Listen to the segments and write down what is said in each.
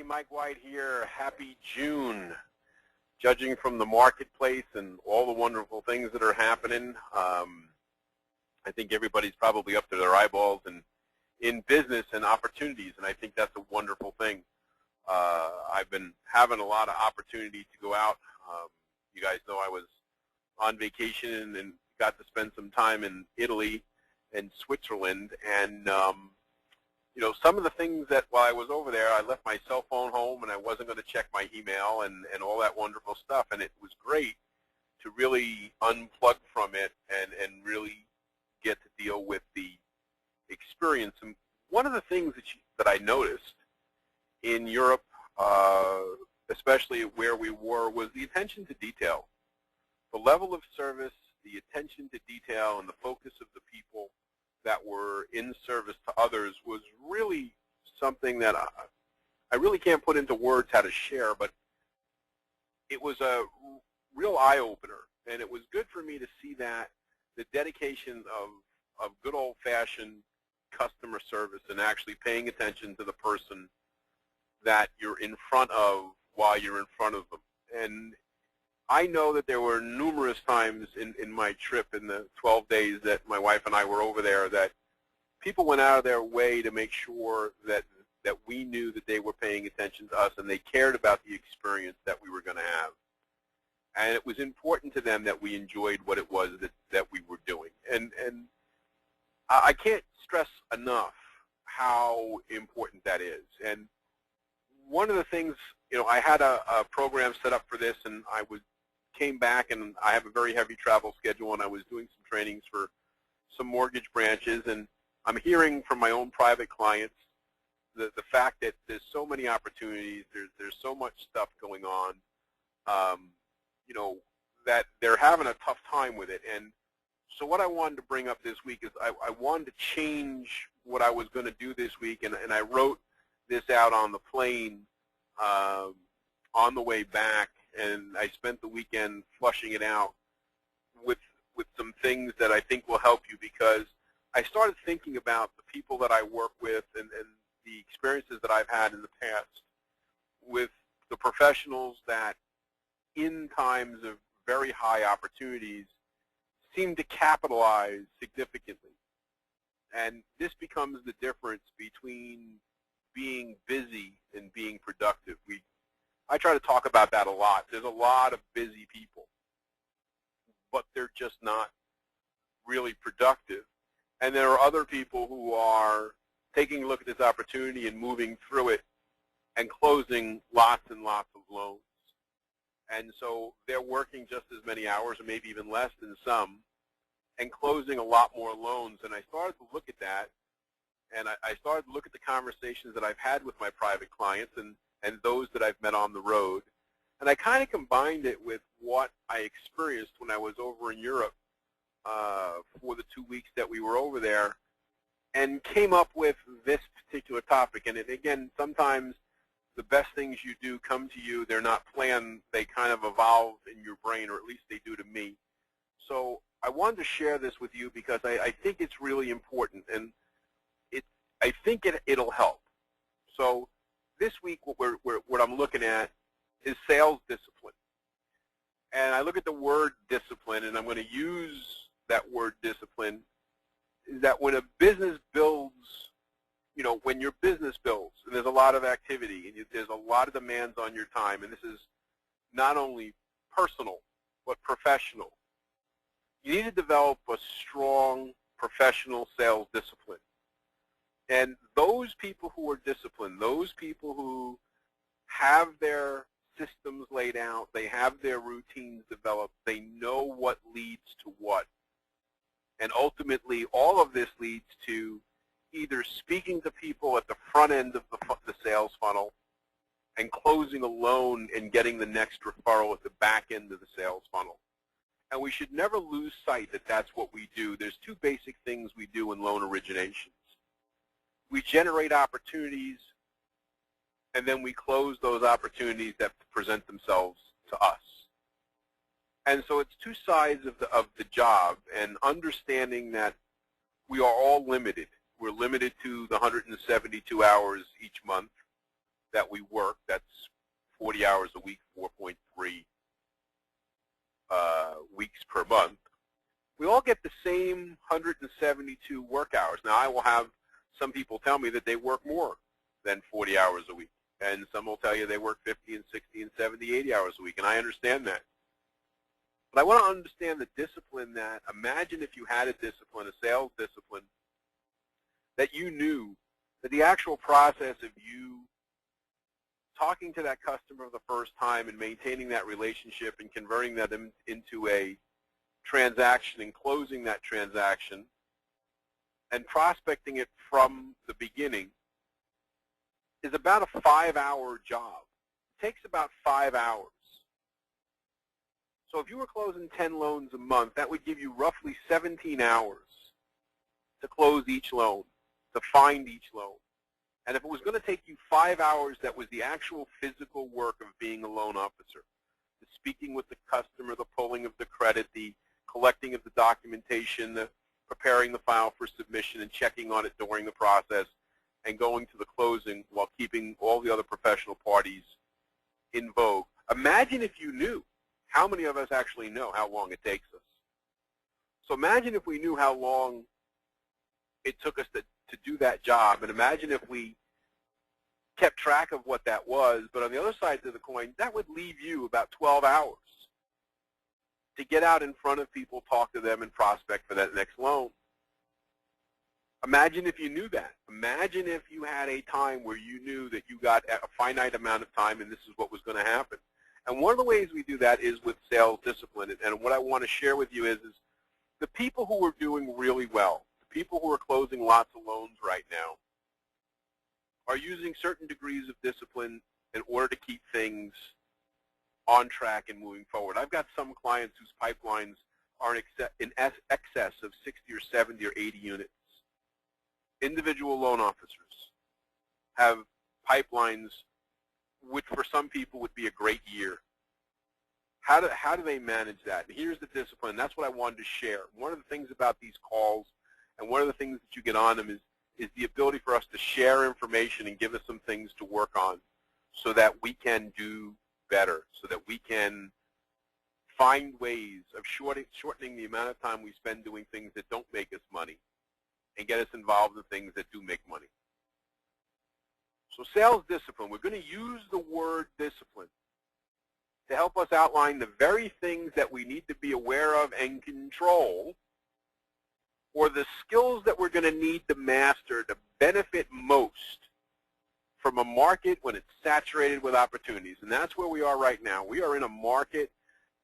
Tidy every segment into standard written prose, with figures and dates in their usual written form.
everybody. Mike White here. Happy June. Judging from the marketplace and all the wonderful things that are happening, I think everybody's probably up to their eyeballs in business and opportunities, and I think that's a wonderful thing. I've been having a lot of opportunity to go out. You guys know I was on vacation and got to spend some time in Italy and Switzerland, and you know, some of the things that while I was over there, I left my cell phone home and I wasn't going to check my email and all that wonderful stuff, and it was great to really unplug from it and really get to deal with the experience. And one of the things that I noticed in Europe, especially where we were, was the attention to detail. The level of service, the attention to detail, and the focus of the people that were in service to others was really something that I really can't put into words how to share, but it was a real eye-opener, and it was good for me to see that the dedication of good old-fashioned customer service and actually paying attention to the person that you're in front of while you're in front of them. And I know that there were numerous times in my trip in the 12 days that my wife and I were over there that people went out of their way to make sure that we knew that they were paying attention to us and they cared about the experience that we were going to have. And it was important to them that we enjoyed what it was that we were doing. And I can't stress enough how important that is. And one of the things, you know, I had a program set up for this, and I came back, and I have a very heavy travel schedule, and I was doing some trainings for some mortgage branches, and I'm hearing from my own private clients the fact that there's so many opportunities, there's so much stuff going on, you know, that they're having a tough time with it. And so what I wanted to bring up this week is I wanted to change what I was going to do this week, and I wrote this out on the plane on the way back, and I spent the weekend flushing it out with some things that I think will help you, because I started thinking about the people that I work with and the experiences that I've had in the past with the professionals that in times of very high opportunities seem to capitalize significantly. And this becomes the difference between being busy and being productive. I try to talk about that a lot. There's a lot of busy people, but they're just not really productive. And there are other people who are taking a look at this opportunity and moving through it and closing lots and lots of loans. And so they're working just as many hours, or maybe even less than some, and closing a lot more loans. And I started to look at that, and I started to look at the conversations that I've had with my private clients and those that I've met on the road. And I kind of combined it with what I experienced when I was over in Europe for the 2 weeks that we were over there, and came up with this particular topic. And again, sometimes the best things you do come to you. They're not planned. They kind of evolve in your brain, or at least they do to me. So I wanted to share this with you because I think it's really important, and I think it'll help. So this week, what I'm looking at is sales discipline. And I look at the word discipline, and I'm going to use that word discipline, is that when a business builds, you know, when your business builds, and there's a lot of activity, and there's a lot of demands on your time, and this is not only personal, but professional, you need to develop a strong professional sales discipline. And those people who are disciplined, those people who have their systems laid out, they have their routines developed, they know what leads to what. And ultimately, all of this leads to either speaking to people at the front end of the sales funnel and closing a loan and getting the next referral at the back end of the sales funnel. And we should never lose sight that that's what we do. There's two basic things we do in loan originations. We generate opportunities, and then we close those opportunities that present themselves to us. And so it's two sides of the job, and understanding that we are all limited. We're limited to the 172 hours each month, that we work, that's 40 hours a week, 4.3 weeks per month, we all get the same 172 work hours. Now, I will have some people tell me that they work more than 40 hours a week, and some will tell you they work 50 and 60 and 70, 80 hours a week, and I understand that. But I want to understand the discipline that, imagine if you had a discipline, a sales discipline, that you knew that the actual process of you talking to that customer the first time and maintaining that relationship and converting that into a transaction and closing that transaction and prospecting it from the beginning is about a 5-hour job. It takes about 5 hours. So if you were closing 10 loans a month, that would give you roughly 17 hours to close each loan, to find each loan. And if it was going to take you 5 hours, that was the actual physical work of being a loan officer, the speaking with the customer, the pulling of the credit, the collecting of the documentation, the preparing the file for submission and checking on it during the process, and going to the closing while keeping all the other professional parties in vogue. Imagine if you knew. How many of us actually know how long it takes us? So imagine if we knew how long it took us to do that job, and imagine if we kept track of what that was, but on the other side of the coin, that would leave you about 12 hours to get out in front of people, talk to them, and prospect for that next loan. Imagine if you knew that. Imagine if you had a time where you knew that you got a finite amount of time and this is what was going to happen. And one of the ways we do that is with sales discipline. And what I want to share with you is the people who are doing really well, the people who are closing lots of loans right now, are using certain degrees of discipline in order to keep things on track and moving forward. I've got some clients whose pipelines are in excess of 60 or 70 or 80 units. Individual loan officers have pipelines which for some people would be a great year. How do they manage that? And here's the discipline. That's what I wanted to share. One of the things about these calls and one of the things that you get on them is the ability for us to share information and give us some things to work on so that we can do better, so that we can find ways of shortening the amount of time we spend doing things that don't make us money and get us involved in things that do make money. So sales discipline, we're going to use the word discipline to help us outline the very things that we need to be aware of and control, or the skills that we're going to need to master to benefit most from a market when it's saturated with opportunities. And that's where we are right now. We are in a market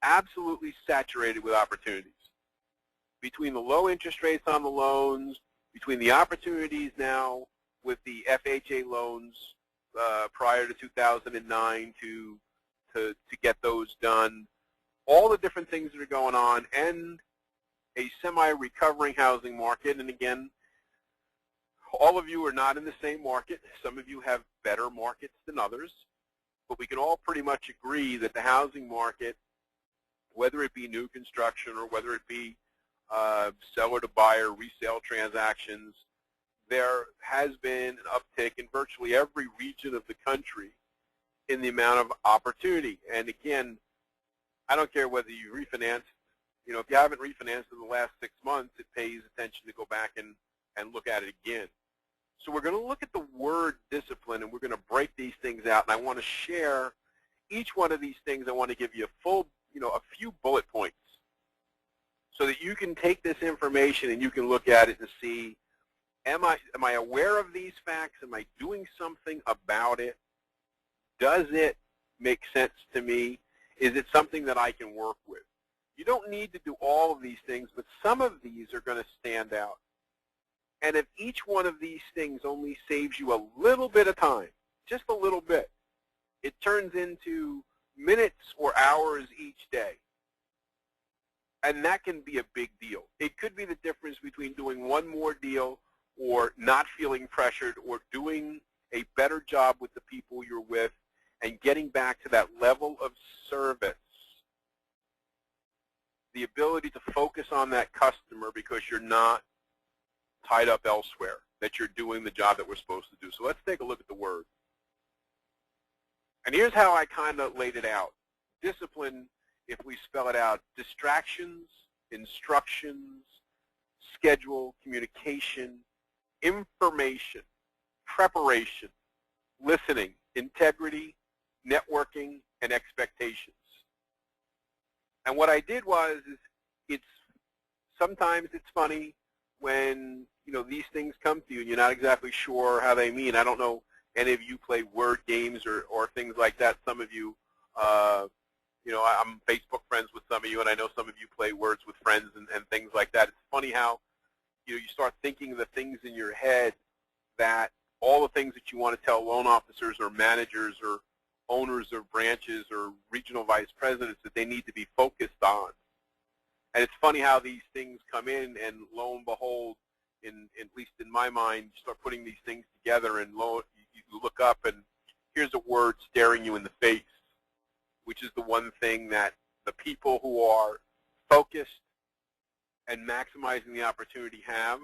absolutely saturated with opportunities. Between the low interest rates on the loans, between the opportunities now with the FHA loans prior to 2009 to get those done, all the different things that are going on, and a semi-recovering housing market. And again, all of you are not in the same market. Some of you have better markets than others, but we can all pretty much agree that the housing market, whether it be new construction or whether it be seller to buyer, resale transactions, there has been an uptick in virtually every region of the country in the amount of opportunity. And again, I don't care whether you refinance. You know, if you haven't refinanced in the last 6 months, it pays attention to go back and look at it again. So we're going to look at the word discipline, and we're going to break these things out. And I want to share each one of these things. I want to give you a full, a few bullet points so that you can take this information and you can look at it and see, am I aware of these facts? Am I doing something about it? Does it make sense to me? Is it something that I can work with? You don't need to do all of these things, but some of these are going to stand out. And if each one of these things only saves you a little bit of time, just a little bit, it turns into minutes or hours each day. And that can be a big deal. It could be the difference between doing one more deal or not feeling pressured or doing a better job with the people you're with and getting back to that level of service. The ability to focus on that customer because you're not tied up elsewhere, that you're doing the job that we're supposed to do. So let's take a look at the word. And here's how I kind of laid it out. Discipline, if we spell it out, distractions, instructions, schedule, communication, information, preparation, listening, integrity, networking, and expectations. And what I did was, sometimes it's funny when, these things come to you and you're not exactly sure how they mean. I don't know any of you play word games or things like that. Some of you, I'm Facebook friends with some of you, and I know some of you play words with friends and things like that. It's funny how, you start thinking of the things in your head that all the things that you want to tell loan officers or managers or owners of branches or regional vice presidents that they need to be focused on. And it's funny how these things come in, and lo and behold, at least in my mind, you start putting these things together, and you look up, and here's a word staring you in the face, which is the one thing that the people who are focused and maximizing the opportunity have,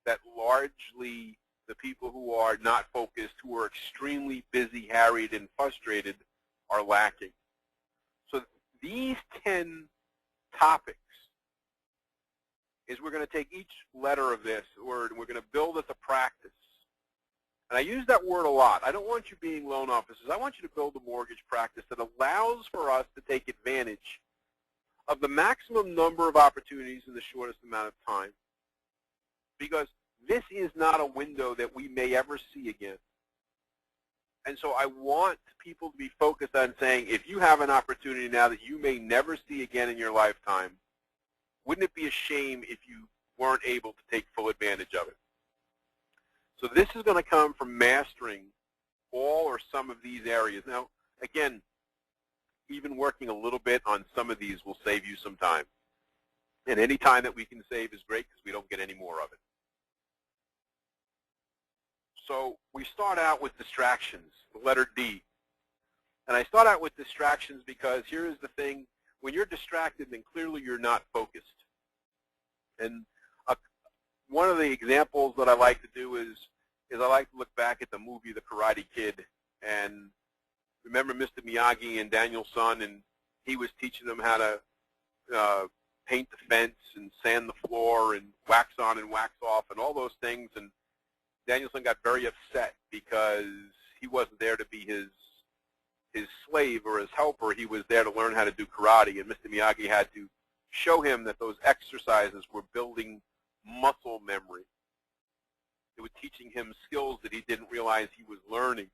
that largely the people who are not focused, who are extremely busy, harried, and frustrated, are lacking. So these 10 topics is we're going to take each letter of this word and we're going to build it to practice. And I use that word a lot. I don't want you being loan officers. I want you to build a mortgage practice that allows for us to take advantage of the maximum number of opportunities in the shortest amount of time. Because this is not a window that we may ever see again. And so I want people to be focused on saying, if you have an opportunity now that you may never see again in your lifetime, wouldn't it be a shame if you weren't able to take full advantage of it? So this is going to come from mastering all or some of these areas. Now, again, even working a little bit on some of these will save you some time. And any time that we can save is great because we don't get any more of it. So we start out with distractions, the letter D. And I start out with distractions because here is the thing. When you're distracted, then clearly you're not focused. And one of the examples that I like to do is I like to look back at the movie The Karate Kid. And remember Mr. Miyagi and Daniel's son, and he was teaching them how to paint the fence and sand the floor and wax on and wax off and all those things. And Danielson got very upset because he wasn't there to be his slave or his helper. He was there to learn how to do karate, and Mr. Miyagi had to show him that those exercises were building muscle memory. They were teaching him skills that he didn't realize he was learning,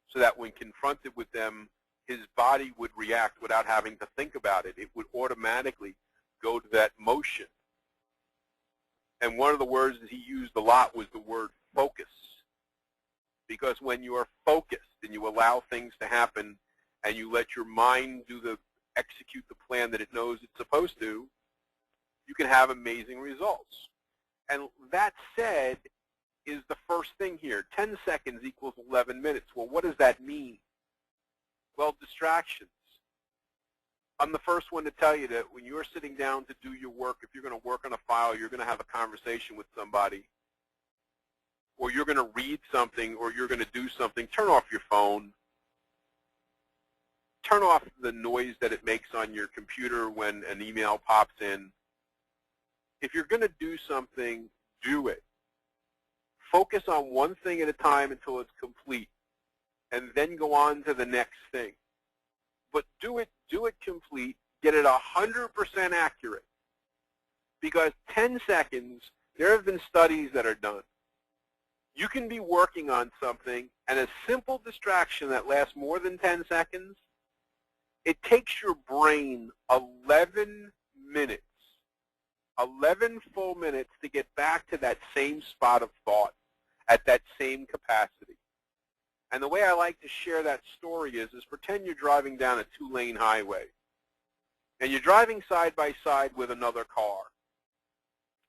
so that when confronted with them, his body would react without having to think about it. It would automatically go to that motion. And one of the words that he used a lot was the word focus. Because when you are focused and you allow things to happen and you let your mind execute the plan that it knows it's supposed to, you can have amazing results. And that said is the first thing here. 10 seconds equals 11 minutes. Well, what does that mean? Well, distractions. I'm the first one to tell you that when you're sitting down to do your work, if you're going to work on a file, you're going to have a conversation with somebody, or you're going to read something, or you're going to do something, turn off your phone. Turn off the noise that it makes on your computer when an email pops in. If you're going to do something, do it. Focus on one thing at a time until it's complete, and then go on to the next thing. But do it complete, get it 100% accurate. Because 10 seconds, there have been studies that are done. You can be working on something, and a simple distraction that lasts more than 10 seconds, it takes your brain 11 minutes, 11 full minutes to get back to that same spot of thought at that same capacity. And the way I like to share that story is pretend you're driving down a 2-lane highway, and you're driving side by side with another car.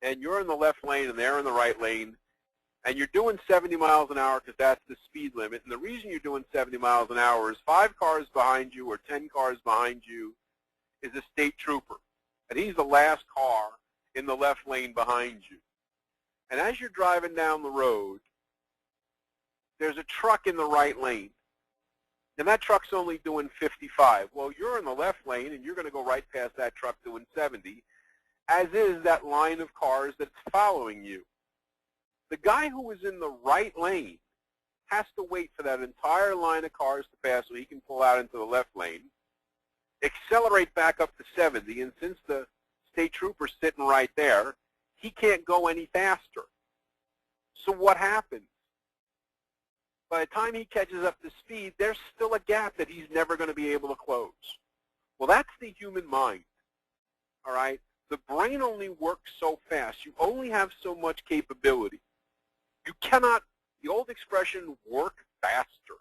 And you're in the left lane and they're in the right lane, and you're doing 70 miles an hour because that's the speed limit. And the reason you're doing 70 miles an hour is 5 cars behind you or 10 cars behind you is a state trooper. And he's the last car in the left lane behind you. And as you're driving down the road, there's a truck in the right lane. and that truck's only doing 55. Well, you're in the left lane, and you're going to go right past that truck doing 70, as is that line of cars that's following you. The guy who is in the right lane has to wait for that entire line of cars to pass so he can pull out into the left lane, accelerate back up to 70, and since the state trooper's sitting right there, he can't go any faster. So what happens? By the time he catches up to speed, there's still a gap that he's never going to be able to close. Well, that's the human mind, all right? The brain only works so fast. You only have so much capability. You cannot, the old expression, work faster.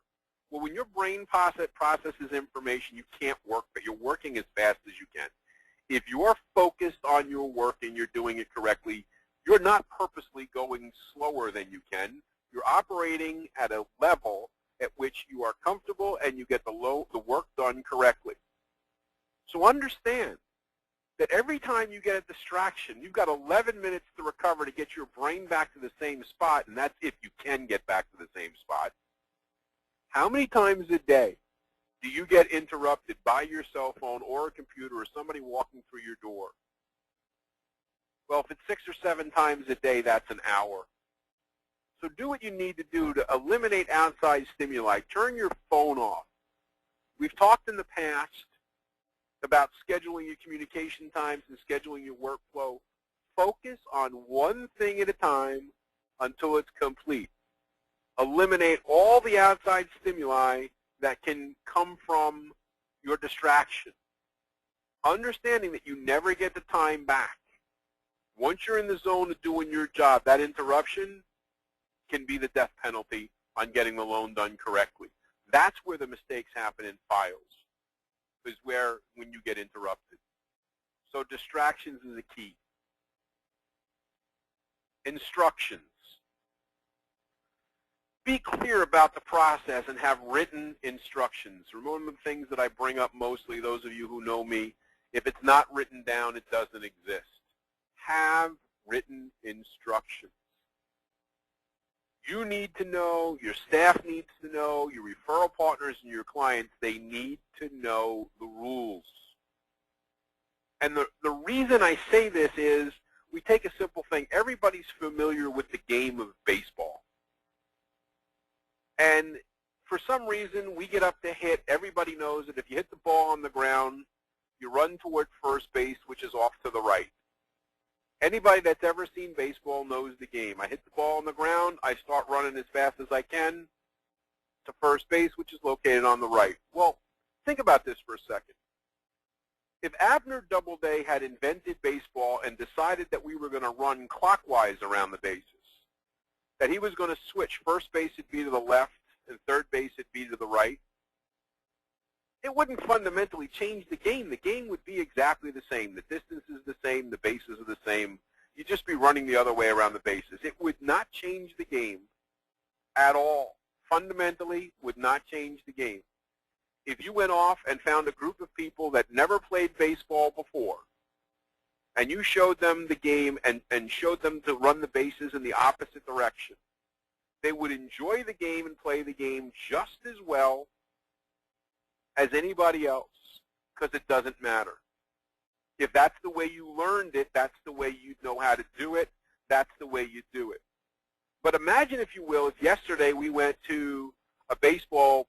Well, when your brain processes information, you can't work, but you're working as fast as you can. If you're focused on your work and you're doing it correctly, you're not purposely going slower than you can. You're operating at a level at which you are comfortable and you get the work done correctly. So understand that every time you get a distraction, you've got 11 minutes to recover to get your brain back to the same spot, and that's if you can get back to the same spot. How many times a day do you get interrupted by your cell phone or a computer or somebody walking through your door? Well, if it's 6 or 7 times a day, that's an hour. So do what you need to do to eliminate outside stimuli. Turn your phone off. We've talked in the past about scheduling your communication times and scheduling your workflow. Focus on one thing at a time until it's complete. Eliminate all the outside stimuli that can come from your distraction. Understanding that you never get the time back. Once you're in the zone of doing your job, that interruption can be the death penalty on getting the loan done correctly. That's where the mistakes happen in files, is where when you get interrupted. So distractions is a key. Instructions. Be clear about the process and have written instructions. Remember the things that I bring up mostly, those of you who know me, if it's not written down, it doesn't exist. Have written instructions. You need to know, your staff needs to know, your referral partners and your clients, they need to know the rules. And the reason I say this is, we take a simple thing. Everybody's familiar with the game of baseball. And for some reason, we get up to hit. Everybody knows that if you hit the ball on the ground, you run toward first base, which is off to the right. Anybody that's ever seen baseball knows the game. I hit the ball on the ground. I start running as fast as I can to first base, which is located on the right. Well, think about this for a second. If Abner Doubleday had invented baseball and decided that we were going to run clockwise around the bases, that he was going to switch, first base would be to the left and third base would be to the right, it wouldn't fundamentally change the game. The game would be exactly the same. The distance is the same. The bases are the same. You'd just be running the other way around the bases. It would not change the game at all. Fundamentally, would not change the game. If you went off and found a group of people that never played baseball before, and you showed them the game and showed them to run the bases in the opposite direction, they would enjoy the game and play the game just as well as anybody else, because it doesn't matter. If that's the way you learned it, that's the way you know how to do it, that's the way you do it. But imagine, if you will, if yesterday we went to a baseball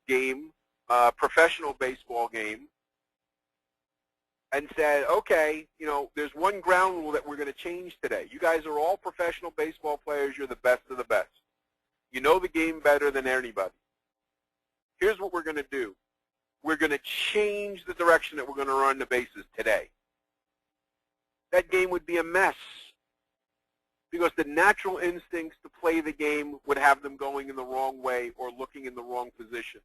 game, a professional baseball game, and said, okay, you know, there's one ground rule that we're going to change today. You guys are all professional baseball players. You're the best of the best. You know the game better than anybody. Here's what we're going to do. We're going to change the direction that we're going to run the bases today. That game would be a mess, because the natural instincts to play the game would have them going in the wrong way or looking in the wrong position.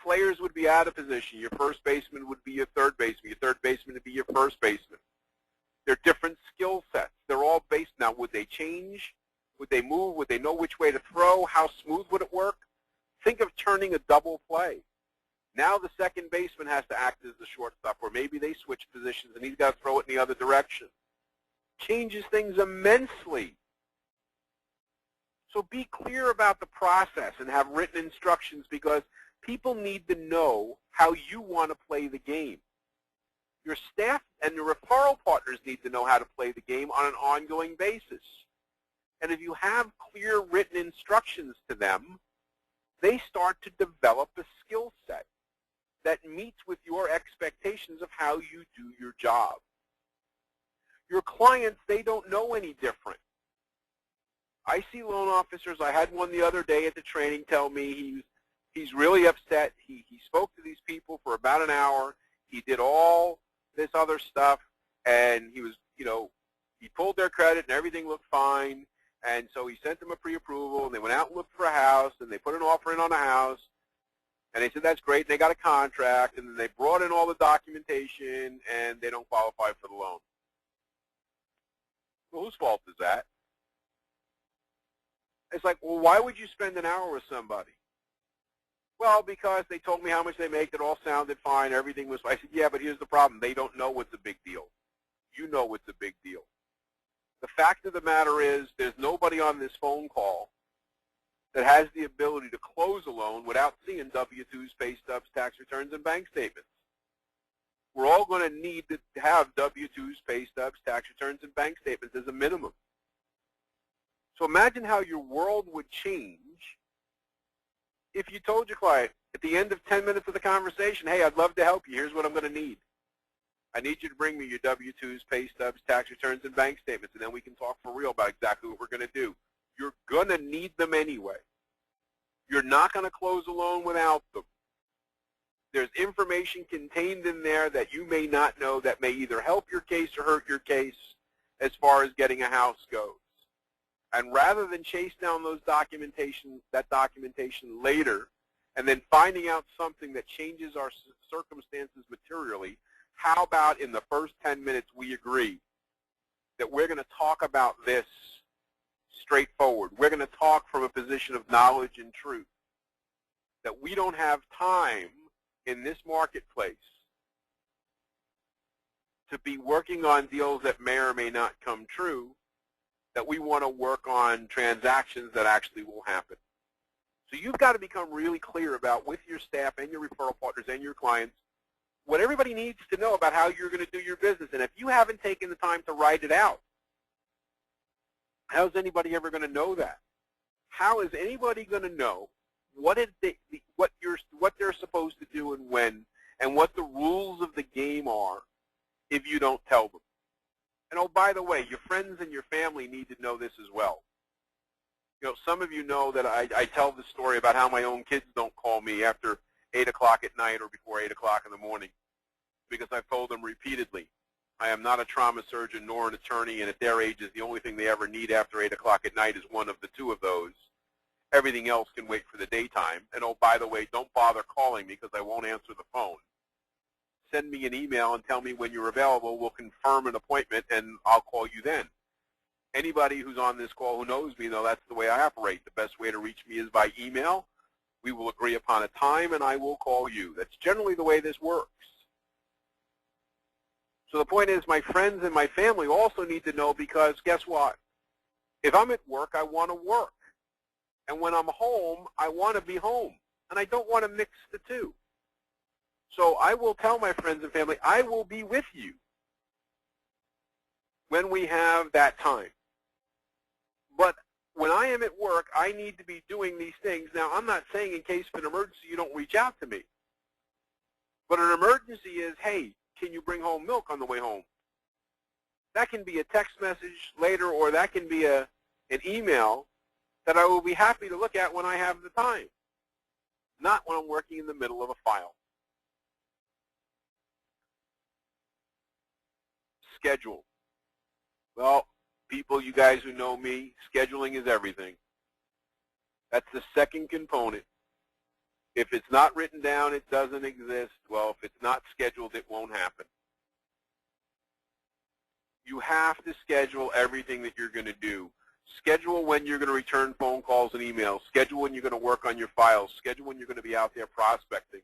Players would be out of position. Your first baseman would be your third baseman. Your third baseman would be your first baseman. They're different skill sets. They're all based. Now, would they change? Would they move? Would they know which way to throw? How smooth would it work? Think of turning a double play. Now the second baseman has to act as the shortstop, or maybe they switch positions and he's got to throw it in the other direction. Changes things immensely. So be clear about the process and have written instructions, because People need to know how you want to play the game. Your staff and your referral partners need to know how to play the game on an ongoing basis. And if you have clear written instructions to them, they start to develop a skill set that meets with your expectations of how you do your job. Your clients, they don't know any different. I see loan officers. I had one the other day at the training tell me he's really upset. He spoke to these people for about an hour. He did all this other stuff, and he was, he pulled their credit and everything looked fine. And so he sent them a pre-approval, and they went out and looked for a house, and they put an offer in on a house. And they said, that's great. And they got a contract, and then they brought in all the documentation, and they don't qualify for the loan. Well, whose fault is that? It's like, well, why would you spend an hour with somebody? Well, because they told me how much they make. It all sounded fine. Everything was fine. I said, yeah, but here's the problem. They don't know what's a big deal. You know what's a big deal. The fact of the matter is there's nobody on this phone call that has the ability to close a loan without seeing W-2s, pay stubs, tax returns, and bank statements. We're all going to need to have W-2s, pay stubs, tax returns, and bank statements as a minimum. So imagine how your world would change if you told your client at the end of 10 minutes of the conversation, hey, I'd love to help you. Here's what I'm going to need. I need you to bring me your W-2s, pay stubs, tax returns, and bank statements, and then we can talk for real about exactly what we're going to do. You're going to need them anyway. You're not going to close a loan without them. There's information contained in there that you may not know that may either help your case or hurt your case as far as getting a house goes. And rather than chase down that documentation later and then finding out something that changes our circumstances materially, how about in the first 10 minutes we agree that we're going to talk about this straightforward. We're going to talk from a position of knowledge and truth, that we don't have time in this marketplace to be working on deals that may or may not come true, that we want to work on transactions that actually will happen. So you've got to become really clear about, with your staff and your referral partners and your clients, what everybody needs to know about how you're going to do your business. And if you haven't taken the time to write it out, how's anybody ever going to know that? How is anybody going to know what they're supposed to do and when, and what the rules of the game are if you don't tell them? And oh, by the way, your friends and your family need to know this as well. Some of you know that I tell the story about how my own kids don't call me after 8 o'clock at night or before 8 o'clock in the morning, because I've told them repeatedly, I am not a trauma surgeon nor an attorney, and at their ages, the only thing they ever need after 8 o'clock at night is one of the two of those. Everything else can wait for the daytime. And oh, by the way, don't bother calling me because I won't answer the phone. Send me an email and tell me when you're available. We'll confirm an appointment, and I'll call you then. Anybody who's on this call who knows me, that's the way I operate. The best way to reach me is by email. We will agree upon a time, and I will call you. That's generally the way this works. So the point is, my friends and my family also need to know, because guess what? If I'm at work, I want to work. And when I'm home, I want to be home. And I don't want to mix the two. So I will tell my friends and family, I will be with you when we have that time. But when I am at work, I need to be doing these things. Now, I'm not saying in case of an emergency you don't reach out to me. But an emergency is, hey, can you bring home milk on the way home? That can be a text message later, or that can be an email that I will be happy to look at when I have the time, not when I'm working in the middle of a file. Schedule. Well, people, you guys who know me, scheduling is everything. That's the second component. If it's not written down, it doesn't exist. Well, if it's not scheduled, it won't happen. You have to schedule everything that you're going to do. Schedule when you're going to return phone calls and emails. Schedule when you're going to work on your files. Schedule when you're going to be out there prospecting.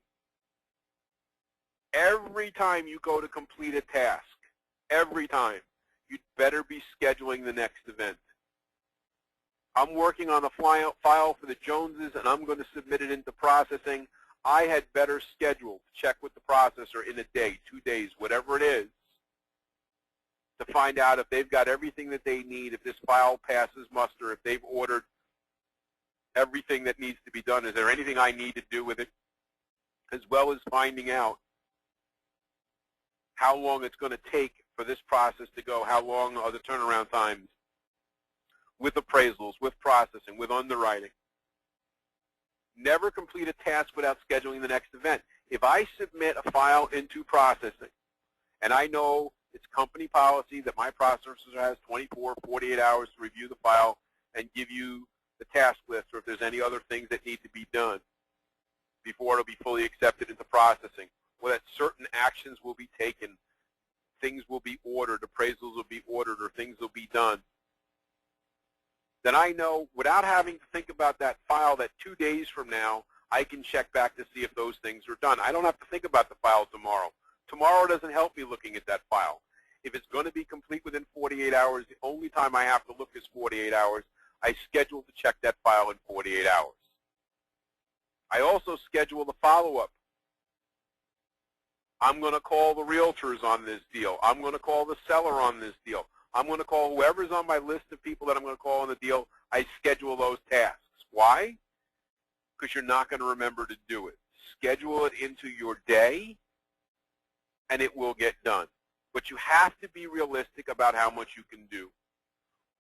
Every time you go to complete a task, every time, you'd better be scheduling the next event. I'm working on a file for the Joneses, and I'm going to submit it into processing. I had better schedule to check with the processor in a day, 2 days, whatever it is, to find out if they've got everything that they need, if this file passes muster, if they've ordered everything that needs to be done. Is there anything I need to do with it? As well as finding out how long it's going to take for this process to go, how long are the turnaround times with appraisals, with processing, with underwriting. Never complete a task without scheduling the next event. If I submit a file into processing, and I know it's company policy that my processor has 24, 48 hours to review the file and give you the task list, or if there's any other things that need to be done before it'll be fully accepted into processing, or that certain actions will be taken, things will be ordered, appraisals will be ordered, or things will be done, then I know without having to think about that file that 2 days from now, I can check back to see if those things are done. I don't have to think about the file tomorrow. Tomorrow doesn't help me looking at that file. If it's going to be complete within 48 hours, the only time I have to look is 48 hours. I schedule to check that file in 48 hours. I also schedule the follow-up. I'm going to call the realtors on this deal. I'm going to call the seller on this deal. I'm going to call whoever's on my list of people that I'm going to call on the deal. I schedule those tasks. Why? Because you're not going to remember to do it. Schedule it into your day, and it will get done. But you have to be realistic about how much you can do.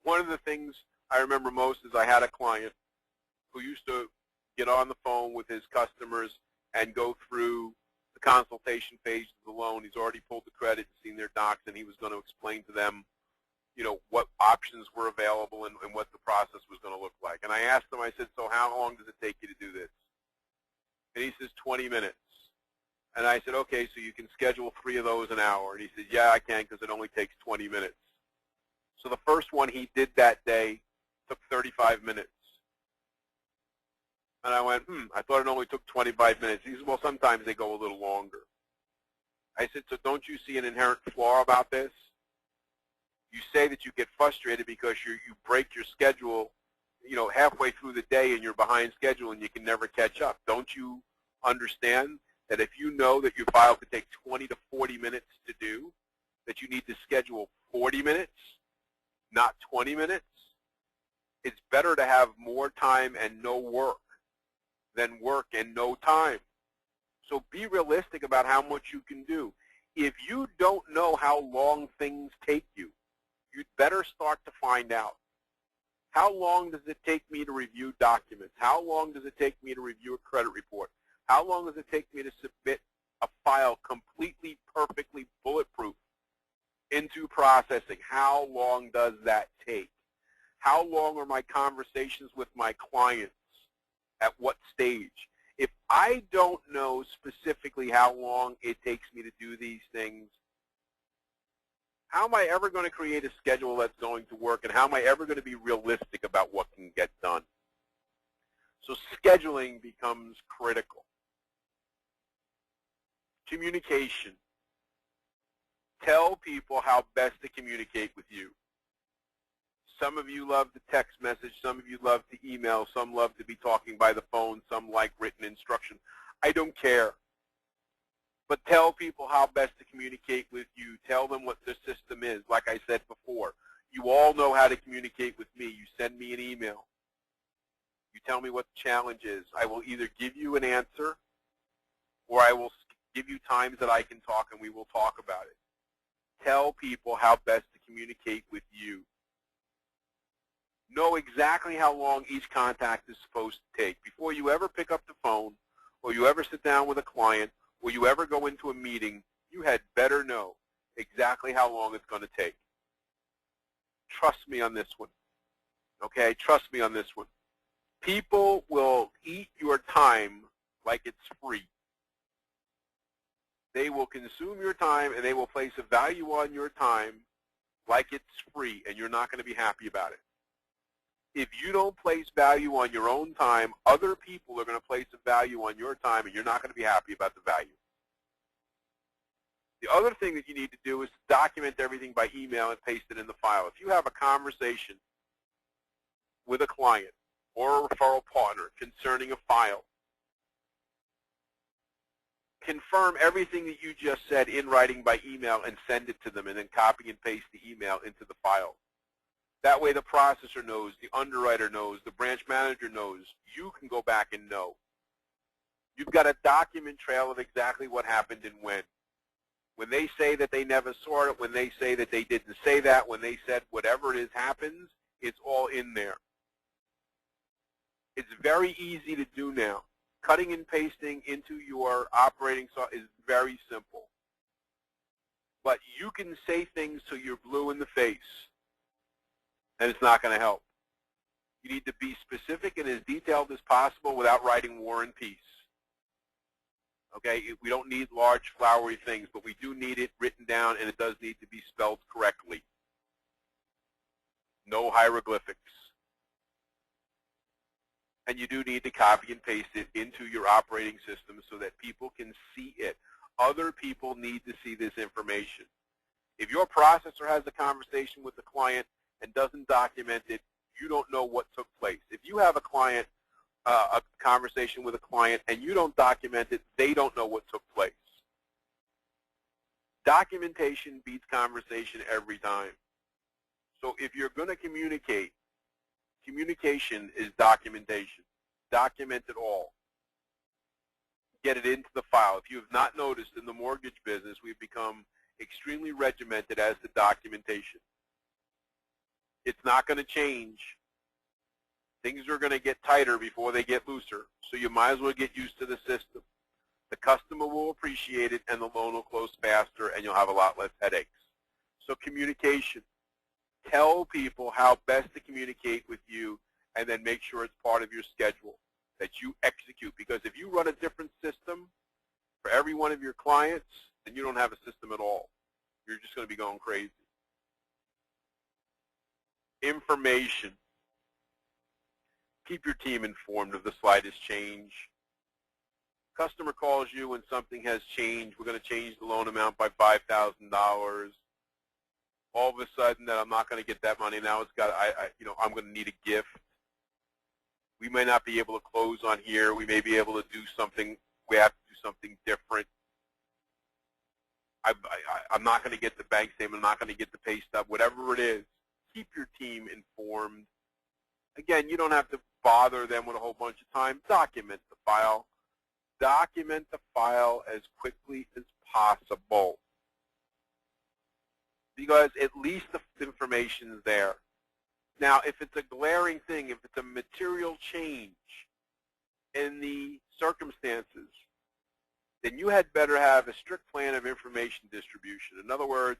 One of the things I remember most is I had a client who used to get on the phone with his customers and go through the consultation phase of the loan. He's already pulled the credit, seen their docs, and he was going to explain to them, you know, what options were available and what the process was going to look like. And I asked him, I said, so how long does it take you to do this? And he says, 20 minutes. And I said, okay, so you can schedule 3 of those an hour. And he said, yeah, I can because it only takes 20 minutes. So the first one he did that day took 35 minutes. And I went, I thought it only took 25 minutes. He said, well, sometimes they go a little longer. I said, so don't you see an inherent flaw about this? You say that you get frustrated because you break your schedule, you know, halfway through the day and you're behind schedule and you can never catch up. Don't you understand that if you know that your file could take 20 to 40 minutes to do, that you need to schedule 40 minutes, not 20 minutes? It's better to have more time and no work than work and no time. So be realistic about how much you can do. If you don't know how long things take you, you'd better start to find out. How long does it take me to review documents? How long does it take me to review a credit report? How long does it take me to submit a file completely, perfectly bulletproof into processing? How long does that take? How long are my conversations with my clients? At what stage? If I don't know specifically how long it takes me to do these things, how am I ever going to create a schedule that's going to work, and how am I ever going to be realistic about what can get done? So scheduling becomes critical. Communication. Tell people how best to communicate with you. Some of you love the text message, some of you love to email, some love to be talking by the phone, some like written instruction. I don't care. But tell people how best to communicate with you. Tell them what the system is. Like I said before, you all know how to communicate with me. You send me an email. You tell me what the challenge is. I will either give you an answer or I will give you times that I can talk and we will talk about it. Tell people how best to communicate with you. Know exactly how long each contact is supposed to take. Before you ever pick up the phone or you ever sit down with a client or you ever go into a meeting, you had better know exactly how long it's going to take. Trust me on this one. Okay? Trust me on this one. People will eat your time like it's free. They will consume your time and they will place a value on your time like it's free, and you're not going to be happy about it. If you don't place value on your own time, other people are going to place a value on your time, and you're not going to be happy about the value. The other thing that you need to do is document everything by email and paste it in the file. If you have a conversation with a client or a referral partner concerning a file, confirm everything that you just said in writing by email and send it to them, and then copy and paste the email into the file. That way the processor knows, the underwriter knows, the branch manager knows. You can go back and know. You've got a document trail of exactly what happened and when. When they say that they never saw it, when they say that they didn't say that, when they said whatever it is happens, it's all in there. It's very easy to do now. Cutting and pasting into your operating software is very simple. But you can say things till you're blue in the face, and it's not going to help. You need to be specific and as detailed as possible without writing War and Peace. Okay, we don't need large flowery things, but we do need it written down, and it does need to be spelled correctly. No hieroglyphics. And you do need to copy and paste it into your operating system so that people can see it. Other people need to see this information. If your processor has a conversation with the client and doesn't document it, you don't know what took place. If you have a client, a conversation with a client, and you don't document it, they don't know what took place. Documentation beats conversation every time. So if you're going to communicate, communication is documentation. Document it all. Get it into the file. If you have not noticed, in the mortgage business, we've become extremely regimented as to documentation. It's not going to change. Things are going to get tighter before they get looser, so you might as well get used to the system. The customer will appreciate it, and the loan will close faster, and you'll have a lot less headaches. So communication. Tell people how best to communicate with you, and then make sure it's part of your schedule that you execute. Because if you run a different system for every one of your clients, then you don't have a system at all. You're just going to be going crazy. Information. Keep your team informed of the slightest change. Customer calls you when something has changed. We're going to change the loan amount by $5,000. All of a sudden, that I'm not going to get that money now. It's got, I'm going to need a gift. We may not be able to close on here. We may be able to do something. We have to do something different. I'm not going to get the bank statement. I'm not going to get the pay stub. Whatever it is, keep your team informed. Again, you don't have to bother them with a whole bunch of time. Document the file. Document the file as quickly as possible, because at least the information is there. Now, if it's a glaring thing, if it's a material change in the circumstances, then you had better have a strict plan of information distribution. In other words,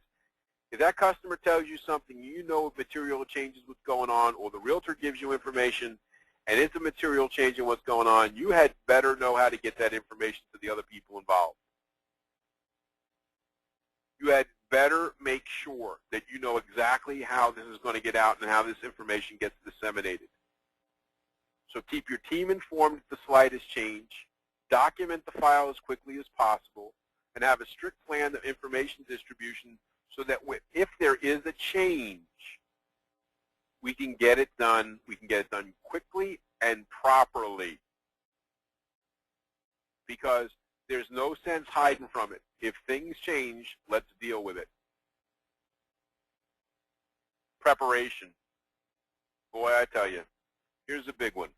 if that customer tells you something, you know material changes what's going on, or the realtor gives you information and it's a material change in what's going on, you had better know how to get that information to the other people involved. You had better make sure that you know exactly how this is going to get out and how this information gets disseminated. So keep your team informed at the slightest change, document the file as quickly as possible, and have a strict plan of information distribution so that if there is a change, we can get it done. We can get it done quickly and properly, because there's no sense hiding from it. If things change, let's deal with it. Preparation. Boy, I tell you, here's a big one.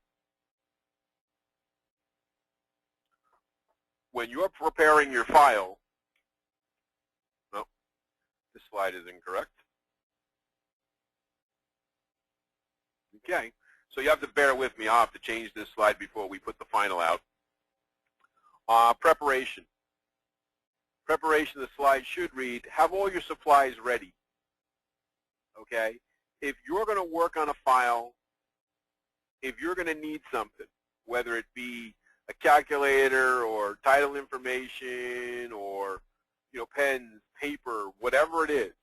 When you're preparing your file, oh, this slide is incorrect. Okay, so you have to bear with me. I'll have to change this slide before we put the final out. Preparation. Preparation of the slide should read, have all your supplies ready. Okay? If you're going to work on a file, if you're going to need something, whether it be a calculator or title information or, pens, paper, whatever it is,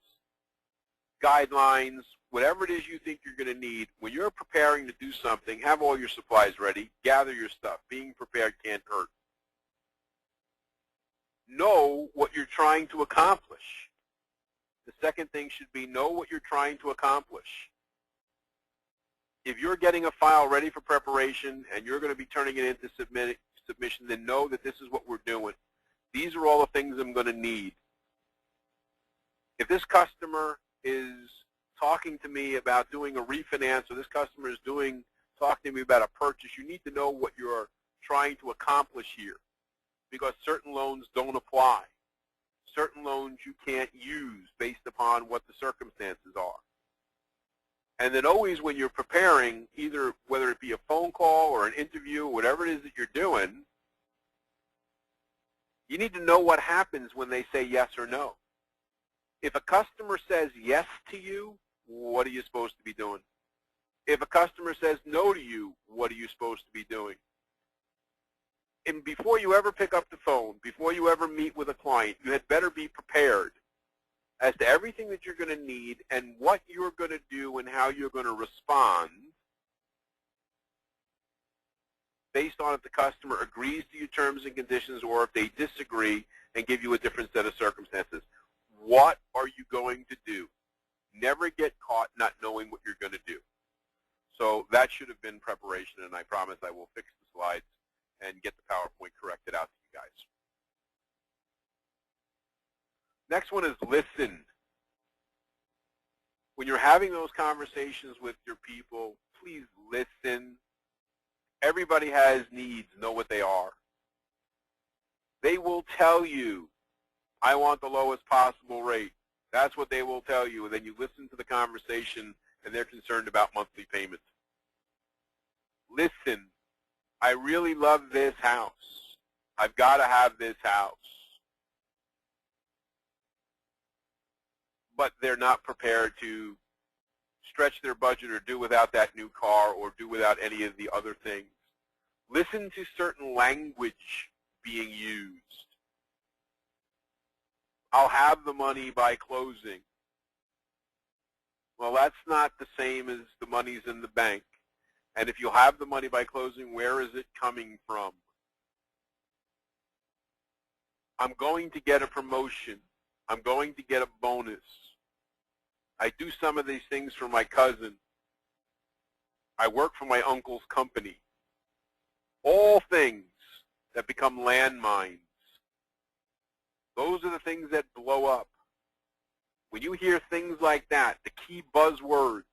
guidelines, whatever it is you think you're going to need, when you're preparing to do something, have all your supplies ready, gather your stuff. Being prepared can't hurt. Know what you're trying to accomplish. The second thing should be know what you're trying to accomplish. If you're getting a file ready for preparation and you're going to be turning it into submission, then know that this is what we're doing. These are all the things I'm going to need. If this customer is talking to me about doing a refinance, or this customer is talking to me about a purchase, you need to know what you're trying to accomplish here, because certain loans don't apply. Certain loans you can't use based upon what the circumstances are. And then always when you're preparing, either whether it be a phone call or an interview, whatever it is that you're doing, you need to know what happens when they say yes or no. If a customer says yes to you, what are you supposed to be doing? If a customer says no to you, what are you supposed to be doing? And before you ever pick up the phone, before you ever meet with a client, you had better be prepared as to everything that you're going to need and what you're going to do and how you're going to respond based on if the customer agrees to your terms and conditions or if they disagree and give you a different set of circumstances. What are you going to do? Never get caught not knowing what you're going to do. So that should have been preparation, and I promise I will fix the slides and get the PowerPoint corrected out to you guys. Next one is listen. When you're having those conversations with your people, please listen. Everybody has needs. Know what they are. They will tell you, I want the lowest possible rate. That's what they will tell you. And then you listen to the conversation, and they're concerned about monthly payments. Listen. I really love this house. I've got to have this house. But they're not prepared to stretch their budget or do without that new car or do without any of the other things. Listen to certain language being used. I'll have the money by closing. Well, that's not the same as the money's in the bank. And if you have the money by closing, where is it coming from? I'm going to get a promotion. I'm going to get a bonus. I do some of these things for my cousin. I work for my uncle's company. All things that become landmines. Those are the things that blow up. When you hear things like that, the key buzzwords,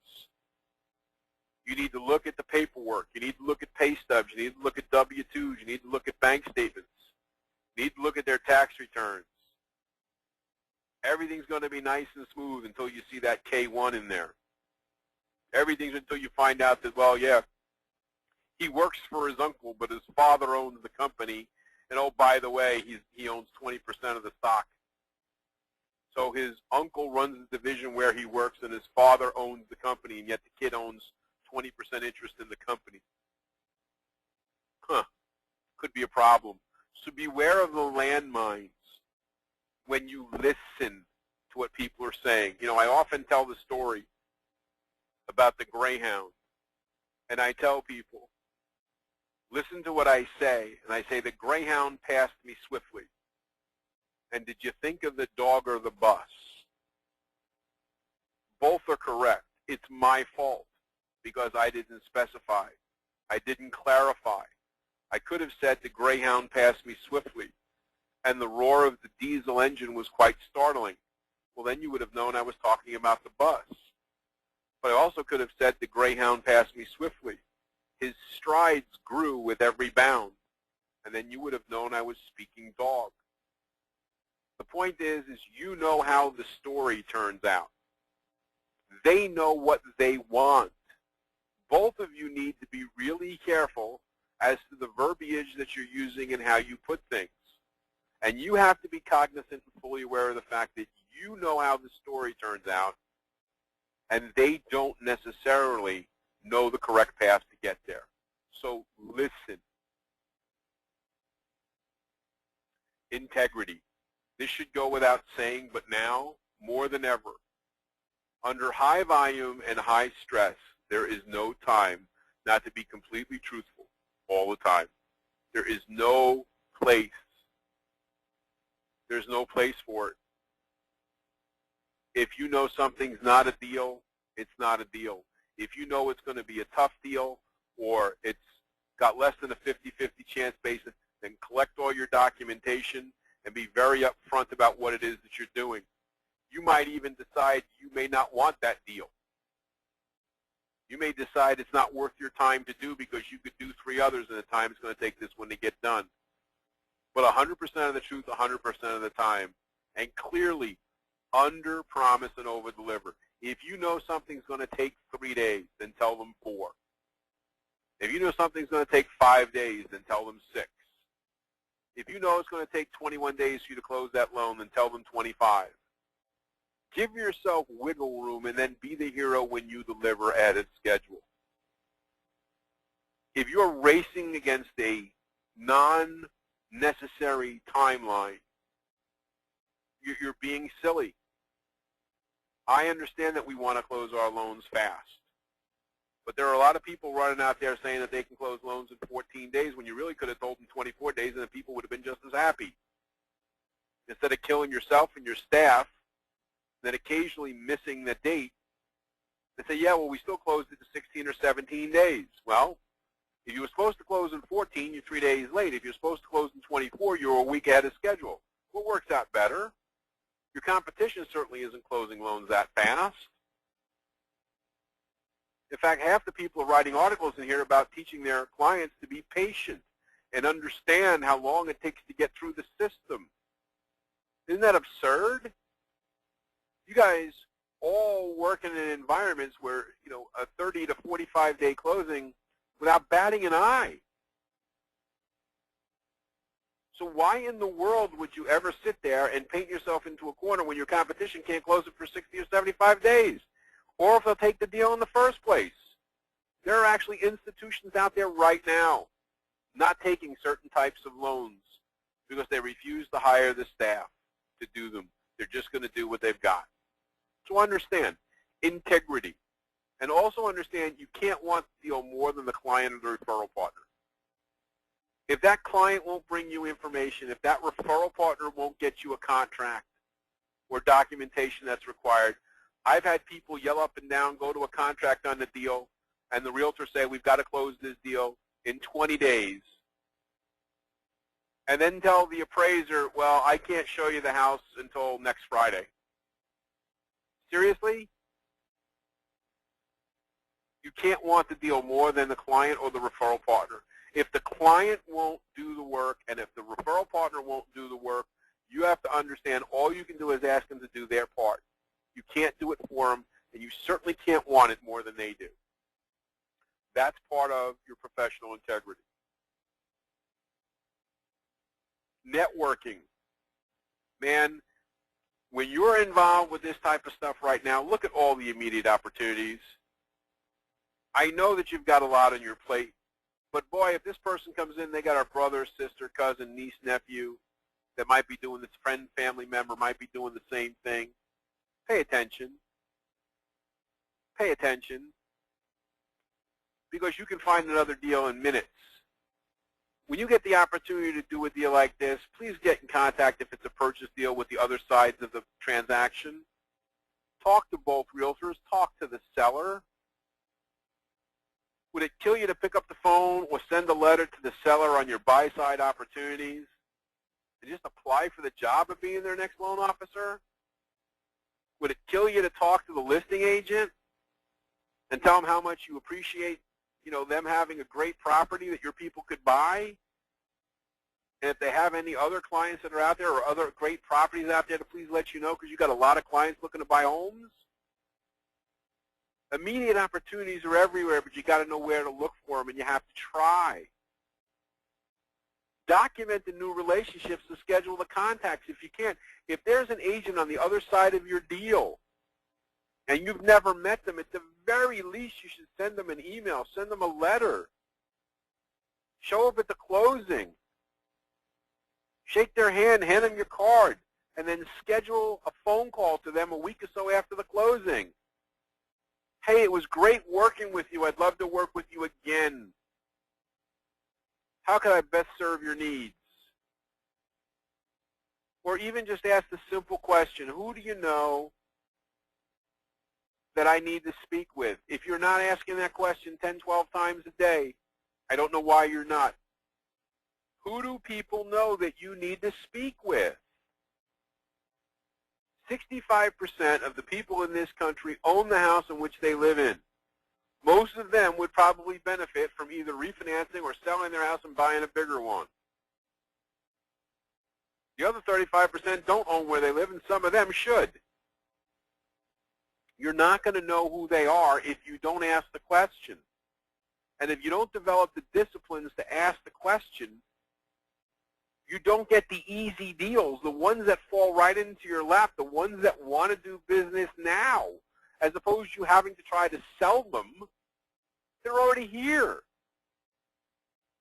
you need to look at the paperwork. You need to look at pay stubs. You need to look at W-2s. You need to look at bank statements. You need to look at their tax returns. Everything's going to be nice and smooth until you see that K-1 in there. Everything's until you find out that, well, yeah, he works for his uncle, but his father owns the company. And, oh, by the way, he owns 20% of the stock. So his uncle runs the division where he works, and his father owns the company, and yet the kid owns 20% interest in the company. Could be a problem. So beware of the landmines when you listen to what people are saying. You know, I often tell the story about the Greyhound, and I tell people, listen to what I say, and I say, the Greyhound passed me swiftly. And did you think of the dog or the bus? Both are correct. It's my fault because I didn't specify. I didn't clarify. I could have said the Greyhound passed me swiftly, and the roar of the diesel engine was quite startling. Well, then you would have known I was talking about the bus. But I also could have said the Greyhound passed me swiftly. His strides grew with every bound, and then you would have known I was speaking dog. The point is you know how the story turns out. They know what they want. Both of you need to be really careful as to the verbiage that you're using and how you put things. And you have to be cognizant and fully aware of the fact that you know how the story turns out, and they don't necessarily know the correct path to get there. So listen. Integrity. This should go without saying, but now, more than ever, under high volume and high stress, there is no time not to be completely truthful all the time. There is no place. There's no place for it. If you know something's not a deal, it's not a deal. If you know it's going to be a tough deal or it's got less than a 50-50 chance basis, then collect all your documentation and be very upfront about what it is that you're doing. You might even decide you may not want that deal. You may decide it's not worth your time to do because you could do 3 others in the time it's going to take this one to get done. But 100% of the truth, 100% of the time, and clearly under promise and over deliver. If you know something's going to take 3 days, then tell them 4. If you know something's going to take 5 days, then tell them 6. If you know it's going to take 21 days for you to close that loan, then tell them 25. Give yourself wiggle room and then be the hero when you deliver at its schedule. If you're racing against a non-necessary timeline, you're being silly. I understand that we want to close our loans fast. But there are a lot of people running out there saying that they can close loans in 14 days when you really could have told them 24 days and the people would have been just as happy. Instead of killing yourself and your staff, then occasionally missing the date, they say, yeah, well, we still closed it to 16 or 17 days. Well, if you were supposed to close in 14, you're 3 days late. If you're supposed to close in 24, you're a week ahead of schedule. What works out better? Your competition certainly isn't closing loans that fast. In fact, half the people are writing articles in here about teaching their clients to be patient and understand how long it takes to get through the system. Isn't that absurd? You guys all work in environments where, a 30 to 45 day closing without batting an eye. So why in the world would you ever sit there and paint yourself into a corner when your competition can't close it for 60 or 75 days? Or if they'll take the deal in the first place. There are actually institutions out there right now not taking certain types of loans because they refuse to hire the staff to do them. They're just going to do what they've got. So understand integrity. And also understand you can't want the deal more than the client or the referral partner. If that client won't bring you information, if that referral partner won't get you a contract or documentation that's required, I've had people yell up and down, go to a contract on the deal, and the realtor say, we've got to close this deal in 20 days. And then tell the appraiser, well, I can't show you the house until next Friday. Seriously? You can't want the deal more than the client or the referral partner. If the client won't do the work and if the referral partner won't do the work, you have to understand all you can do is ask them to do their part. You can't do it for them, and you certainly can't want it more than they do. That's part of your professional integrity. Networking. Man, when you're involved with this type of stuff right now, look at all the immediate opportunities. I know that you've got a lot on your plate, but boy, if this person comes in, they got a brother, sister, cousin, niece, nephew that might be doing this, friend, family member might be doing the same thing. Pay attention. Pay attention. Because you can find another deal in minutes. When you get the opportunity to do a deal like this, please get in contact if it's a purchase deal with the other sides of the transaction. Talk to both realtors. Talk to the seller. Would it kill you to pick up the phone or send a letter to the seller on your buy-side opportunities and just apply for the job of being their next loan officer? Would it kill you to talk to the listing agent and tell them how much you appreciate, them having a great property that your people could buy? And if they have any other clients that are out there or other great properties out there to please let you know because you've got a lot of clients looking to buy homes? Immediate opportunities are everywhere, but you got to know where to look for them, and you have to try. Document the new relationships to schedule the contacts if you can. If there's an agent on the other side of your deal and you've never met them, at the very least you should send them an email, send them a letter. Show up at the closing. Shake their hand, hand them your card, and then schedule a phone call to them a week or so after the closing. Hey, it was great working with you. I'd love to work with you again. How can I best serve your needs? Or even just ask the simple question, who do you know that I need to speak with? If you're not asking that question 10, 12 times a day, I don't know why you're not. Who do people know that you need to speak with? 65% of the people in this country own the house in which they live in. Most of them would probably benefit from either refinancing or selling their house and buying a bigger one. The other 35% don't own where they live, and some of them should. You're not going to know who they are if you don't ask the question. And if you don't develop the disciplines to ask the question, you don't get the easy deals, the ones that fall right into your lap, the ones that want to do business now, as opposed to you having to try to sell them. They're already here.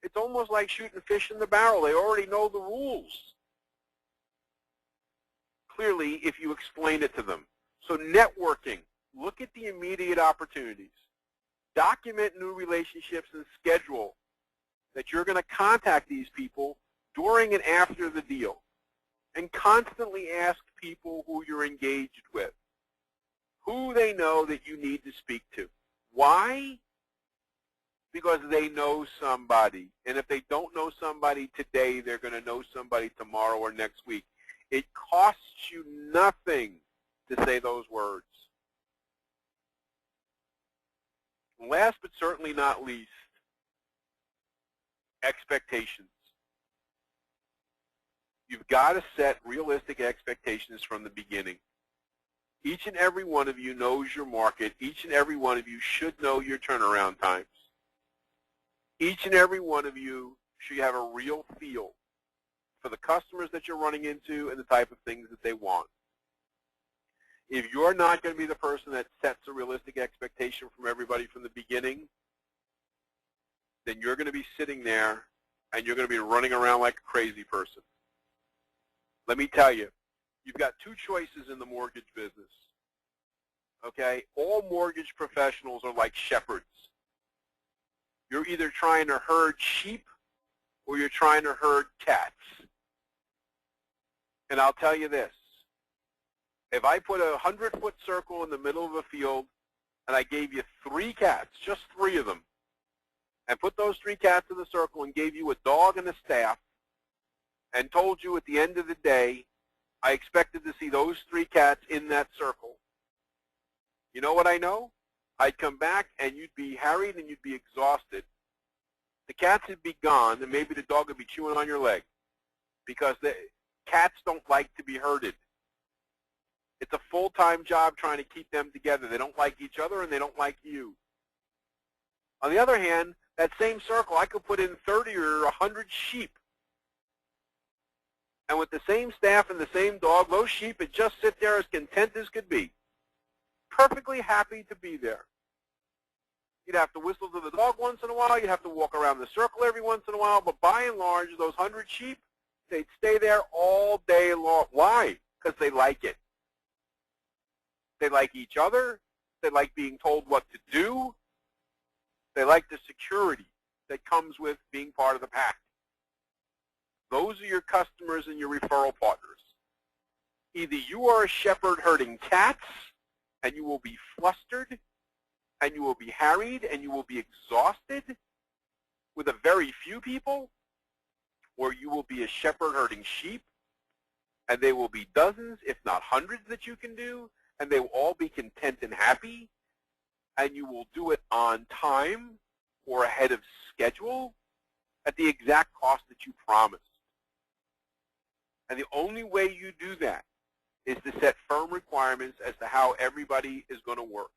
It's almost like shooting fish in the barrel. They already know the rules. Clearly, if you explain it to them. So networking, look at the immediate opportunities. Document new relationships and schedule that you're going to contact these people during and after the deal. And constantly ask people who you're engaged with, who they know that you need to speak to. Why? Because they know somebody. And if they don't know somebody today, they're going to know somebody tomorrow or next week. It costs you nothing to say those words. Last but certainly not least, expectations. You've got to set realistic expectations from the beginning. Each and every one of you knows your market. Each and every one of you should know your turnaround times. Each and every one of you should have a real feel for the customers that you're running into and the type of things that they want. If you're not going to be the person that sets a realistic expectation from everybody from the beginning, then you're going to be sitting there and you're going to be running around like a crazy person. Let me tell you, you've got two choices in the mortgage business. Okay? All mortgage professionals are like shepherds. You're either trying to herd sheep or you're trying to herd cats. And I'll tell you this. If I put a 100-foot circle in the middle of a field and I gave you 3 cats, just 3 of them, and put those 3 cats in the circle and gave you a dog and a staff and told you at the end of the day I expected to see those 3 cats in that circle, you know what I know? I'd come back and you'd be harried and you'd be exhausted. The cats would be gone and maybe the dog would be chewing on your leg because the cats don't like to be herded. It's a full-time job trying to keep them together. They don't like each other and they don't like you. On the other hand, that same circle, I could put in 30 or 100 sheep. And with the same staff and the same dog, those sheep would just sit there as content as could be, perfectly happy to be there. You'd have to whistle to the dog once in a while. You'd have to walk around the circle every once in a while. But by and large, those 100 sheep, they'd stay there all day long. Why? Because they like it. They like each other. They like being told what to do. They like the security that comes with being part of the pack. Those are your customers and your referral partners. Either you are a shepherd herding cats, and you will be flustered, and you will be harried, and you will be exhausted with a very few people, or you will be a shepherd herding sheep, and they will be dozens, if not hundreds, that you can do, and they will all be content and happy, and you will do it on time or ahead of schedule at the exact cost that you promised. And the only way you do that is to set firm requirements as to how everybody is going to work,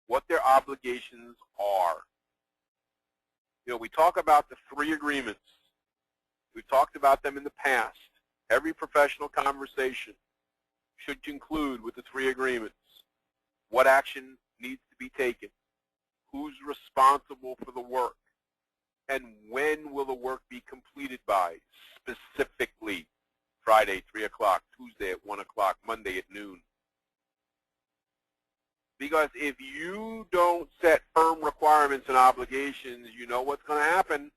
what their obligations are. You know, we talk about the 3 agreements. We've talked about them in the past. Every professional conversation should conclude with the 3 agreements. What action needs to be taken? Who's responsible for the work? And when will the work be completed by, specifically? Friday, 3 o'clock, Tuesday at 1 o'clock, Monday at noon. Because if you don't set firm requirements and obligations, you know what's going to happen.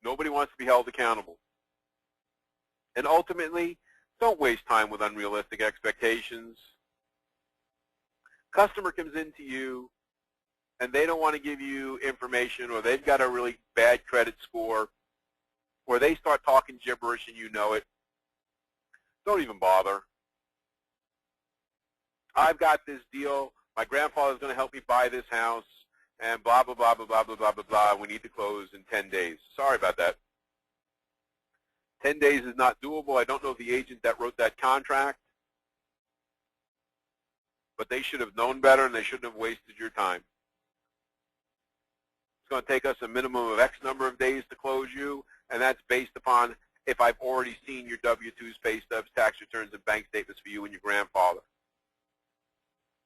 Nobody wants to be held accountable. And ultimately, don't waste time with unrealistic expectations. Customer comes into you and they don't want to give you information, or they've got a really bad credit score, or they start talking gibberish and you know it, don't even bother. I've got this deal. My grandfather's going to help me buy this house, and blah, blah, blah, blah, blah, blah, blah, blah, blah. We need to close in 10 days. Sorry about that. 10 days is not doable. I don't know the agent that wrote that contract, but they should have known better, and they shouldn't have wasted your time. It's going to take us a minimum of X number of days to close you, and that's based upon if I've already seen your W-2s, pay stubs, tax returns, and bank statements for you and your grandfather.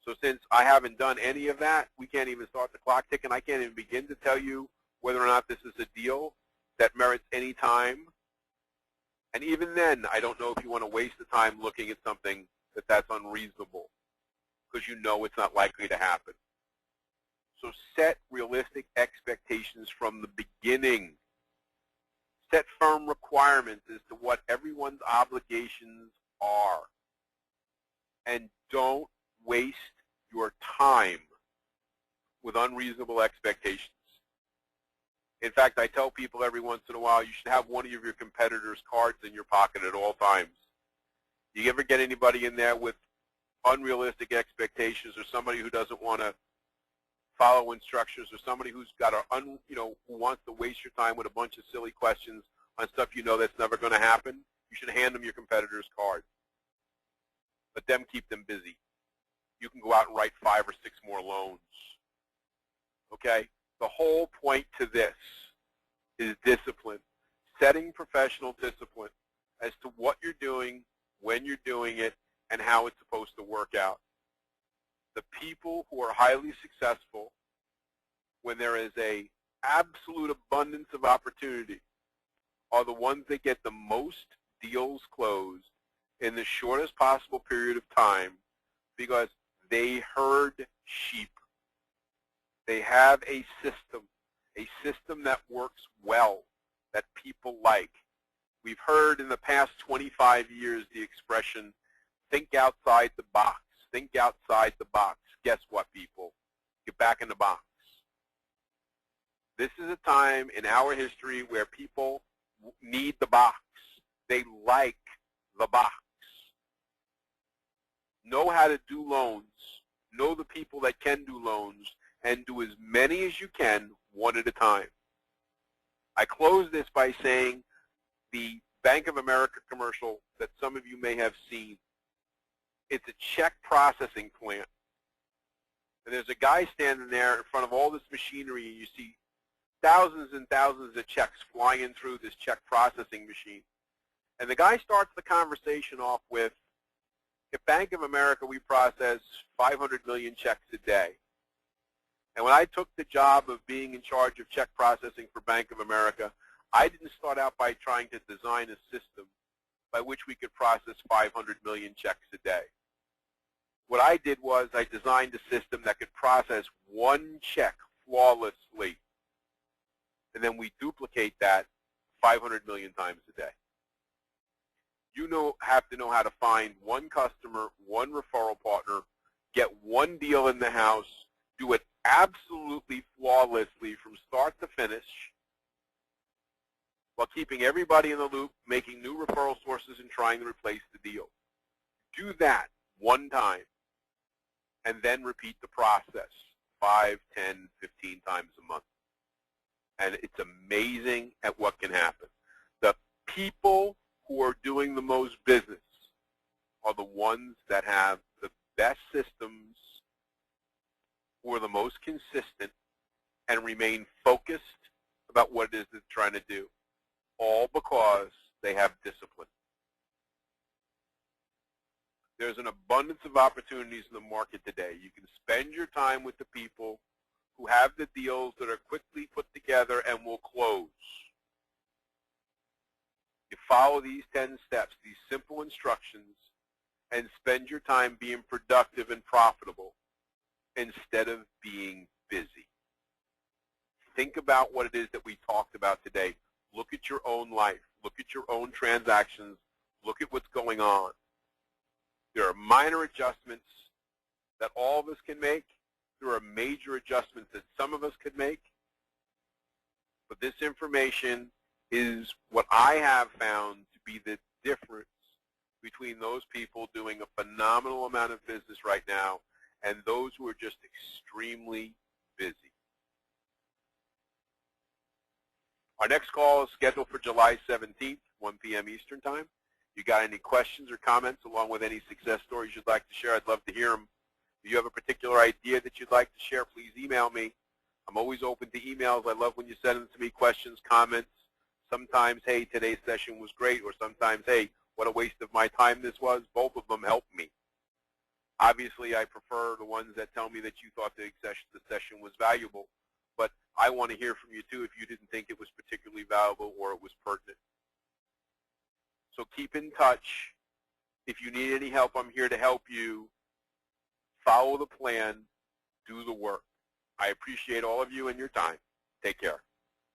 So since I haven't done any of that, we can't even start the clock ticking. I can't even begin to tell you whether or not this is a deal that merits any time. And even then, I don't know if you want to waste the time looking at something that's unreasonable, because you know it's not likely to happen. So set realistic expectations from the beginning. Set firm requirements as to what everyone's obligations are. And don't waste your time with unreasonable expectations. In fact, I tell people every once in a while, you should have one of your competitors' cards in your pocket at all times. You ever get anybody in there with unrealistic expectations, or somebody who doesn't want to follow instructions, or somebody who's got who wants to waste your time with a bunch of silly questions on stuff you know that's never going to happen? You should hand them your competitor's card. Let them keep them busy. You can go out and write 5 or 6 more loans. Okay? The whole point to this is discipline. Setting professional discipline as to what you're doing, when you're doing it, and how it's supposed to work out. The people who are highly successful, when there is an absolute abundance of opportunity, are the ones that get the most deals closed in the shortest possible period of time, because they herd sheep. They have a system that works well, that people like. We've heard in the past 25 years the expression, think outside the box. Think outside the box. Guess what, people? Get back in the box. This is a time in our history where people need the box. They like the box. Know how to do loans. Know the people that can do loans, and do as many as you can, one at a time. I close this by saying the Bank of America commercial that some of you may have seen. It's a check processing plant. And there's a guy standing there in front of all this machinery, and you see thousands and thousands of checks flying through this check processing machine. And the guy starts the conversation off with, at Bank of America, we process 500 million checks a day. And when I took the job of being in charge of check processing for Bank of America, I didn't start out by trying to design a system by which we could process 500 million checks a day. What I did was I designed a system that could process one check flawlessly. And then we duplicate that 500 million times a day. You have to know how to find one customer, one referral partner, get one deal in the house, do it absolutely flawlessly from start to finish, while keeping everybody in the loop, making new referral sources, and trying to replace the deal. Do that one time, and then repeat the process 5, 10, 15 times a month. And it's amazing at what can happen. The people who are doing the most business are the ones that have the best systems, who are the most consistent, and remain focused about what it is they're trying to do, all because they have discipline. There's an abundance of opportunities in the market today. You can spend your time with the people who have the deals that are quickly put together and will close. You follow these 10 steps, these simple instructions, and spend your time being productive and profitable instead of being busy. Think about what it is that we talked about today. Look at your own life. Look at your own transactions. Look at what's going on. There are minor adjustments that all of us can make. There are major adjustments that some of us could make. But this information is what I have found to be the difference between those people doing a phenomenal amount of business right now and those who are just extremely busy. Our next call is scheduled for July 17th, 1 p.m. Eastern Time. You got any questions or comments along with any success stories you'd like to share? I'd love to hear them. If you have a particular idea that you'd like to share, please email me. I'm always open to emails. I love when you send them to me, questions, comments. Sometimes, hey, today's session was great, or sometimes, hey, what a waste of my time this was. Both of them help me. Obviously, I prefer the ones that tell me that you thought the session was valuable, but I want to hear from you too if you didn't think it was particularly valuable or it was pertinent. So keep in touch. If you need any help, I'm here to help you. Follow the plan. Do the work. I appreciate all of you and your time. Take care.